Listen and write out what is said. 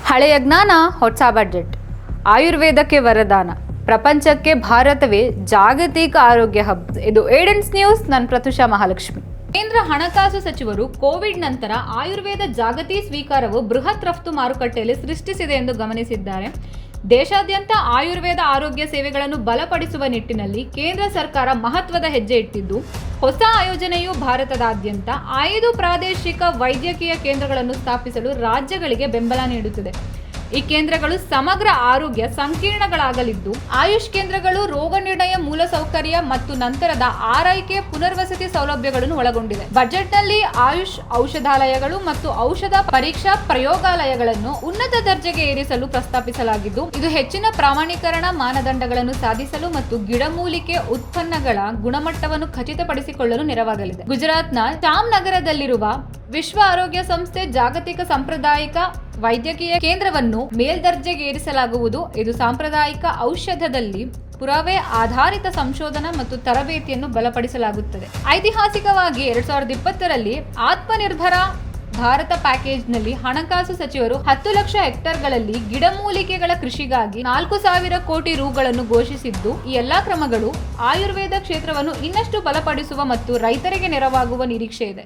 ಹಳೆಯ ಜ್ಞಾನ ಹೊಸ ಬಜೆಟ್, ಆಯುರ್ವೇದಕ್ಕೆ ವರದಾನ, ಪ್ರಪಂಚಕ್ಕೆ ಭಾರತವೇ ಜಾಗತಿಕ ಆರೋಗ್ಯ ಹಬ್. ಇದು ಏಡೆನ್ಸ್ ನ್ಯೂಸ್. ನಾನು ಪ್ರತುಷಾ ಮಹಾಲಕ್ಷ್ಮಿ. ಕೇಂದ್ರ ಹಣಕಾಸು ಸಚಿವರು ಕೋವಿಡ್ ನಂತರ ಆಯುರ್ವೇದ ಜಾಗತಿಕ ಸ್ವೀಕಾರವು ಬೃಹತ್ ರಫ್ತು ಮಾರುಕಟ್ಟೆಯಲ್ಲಿ ಸೃಷ್ಟಿಸಿದೆ ಎಂದು ಗಮನಿಸಿದ್ದಾರೆ. ದೇಶಾದ್ಯಂತ ಆಯುರ್ವೇದ ಆರೋಗ್ಯ ಸೇವೆಗಳನ್ನು ಬಲಪಡಿಸುವ ನಿಟ್ಟಿನಲ್ಲಿ ಕೇಂದ್ರ ಸರ್ಕಾರ ಮಹತ್ವದ ಹೆಜ್ಜೆ ಇಟ್ಟಿದ್ದು, ಹೊಸ ಆಯೋಜನೆಯು ಭಾರತದಾದ್ಯಂತ 5 ಪ್ರಾದೇಶಿಕ ವೈದ್ಯಕೀಯ ಕೇಂದ್ರಗಳನ್ನು ಸ್ಥಾಪಿಸಲು ರಾಜ್ಯಗಳಿಗೆ ಬೆಂಬಲ ನೀಡುತ್ತದೆ. ಈ ಕೇಂದ್ರಗಳು ಸಮಗ್ರ ಆರೋಗ್ಯ ಸಂಕೀರ್ಣಗಳಾಗಲಿದ್ದು, ಆಯುಷ್ ಕೇಂದ್ರಗಳು ರೋಗ ನಿರ್ಣಯ ಮೂಲಸೌಕರ್ಯ ಮತ್ತು ನಂತರದ ಆರೈಕೆ ಪುನರ್ವಸತಿ ಸೌಲಭ್ಯಗಳನ್ನು ಒಳಗೊಂಡಿದೆ. ಬಜೆಟ್ನಲ್ಲಿ ಆಯುಷ್ ಔಷಧಾಲಯಗಳು ಮತ್ತು ಔಷಧ ಪರೀಕ್ಷಾ ಪ್ರಯೋಗಾಲಯಗಳನ್ನು ಉನ್ನತ ದರ್ಜೆಗೆ ಏರಿಸಲು ಪ್ರಸ್ತಾಪಿಸಲಾಗಿದ್ದು, ಇದು ಹೆಚ್ಚಿನ ಪ್ರಮಾಣೀಕರಣ ಮಾನದಂಡಗಳನ್ನು ಸಾಧಿಸಲು ಮತ್ತು ಗಿಡಮೂಲಿಕೆ ಉತ್ಪನ್ನಗಳ ಗುಣಮಟ್ಟವನ್ನು ಖಚಿತಪಡಿಸಿಕೊಳ್ಳಲು ನೆರವಾಗಲಿದೆ. ಗುಜರಾತ್ನ ಜಾಮ್ನಗರದಲ್ಲಿರುವ ವಿಶ್ವ ಆರೋಗ್ಯ ಸಂಸ್ಥೆ ಜಾಗತಿಕ ಸಾಂಪ್ರದಾಯಿಕ ವೈದ್ಯಕೀಯ ಕೇಂದ್ರವನ್ನು ಮೇಲ್ದರ್ಜೆಗೇರಿಸಲಾಗುವುದು. ಇದು ಸಾಂಪ್ರದಾಯಿಕ ಔಷಧದಲ್ಲಿ ಪುರಾವೆ ಆಧಾರಿತ ಸಂಶೋಧನಾ ಮತ್ತು ತರಬೇತಿಯನ್ನು ಬಲಪಡಿಸಲಾಗುತ್ತದೆ. ಐತಿಹಾಸಿಕವಾಗಿ 2020ರಲ್ಲಿ ಆತ್ಮನಿರ್ಭರ ಭಾರತ ಪ್ಯಾಕೇಜ್ನಲ್ಲಿ ಹಣಕಾಸು ಸಚಿವರು 10 ಲಕ್ಷ ಹೆಕ್ಟೇರ್ಗಳಲ್ಲಿ ಗಿಡಮೂಲಿಕೆಗಳ ಕೃಷಿಗಾಗಿ 4,000 ಕೋಟಿ ರುಗಳನ್ನು ಘೋಷಿಸಿದ್ದು, ಈ ಎಲ್ಲಾ ಕ್ರಮಗಳು ಆಯುರ್ವೇದ ಕ್ಷೇತ್ರವನ್ನು ಇನ್ನಷ್ಟು ಬಲಪಡಿಸುವ ಮತ್ತು ರೈತರಿಗೆ ನೆರವಾಗುವ ನಿರೀಕ್ಷೆ ಇದೆ.